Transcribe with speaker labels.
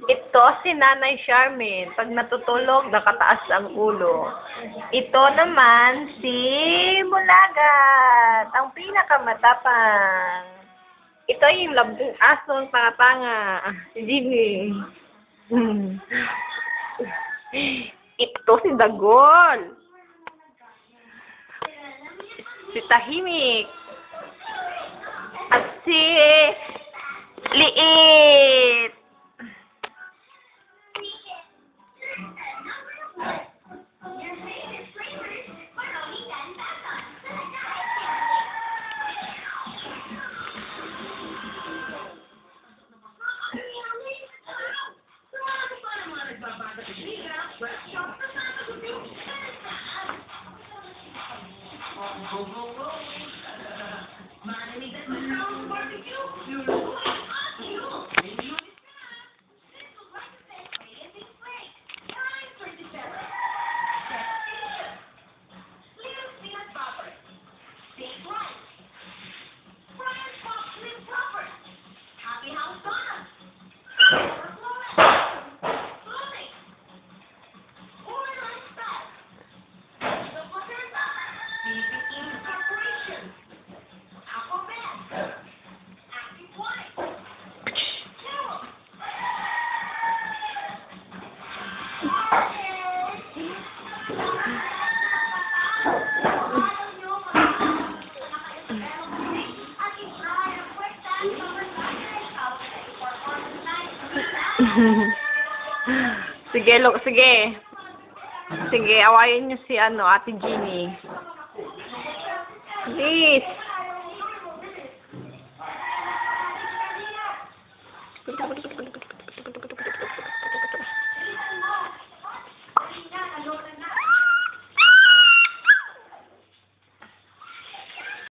Speaker 1: Ito si Nanay Charmaine. Pag natutulog, nakataas ang ulo. Ito naman si Bulagat, ang pinakamatapang. Ito yung labong asong pangapanga. Si Jimmy. Ito si Dagol. Si Tahimik. At si Liit. Sige, sige. Sige, awayin niyo si Ate Jeannie. Please.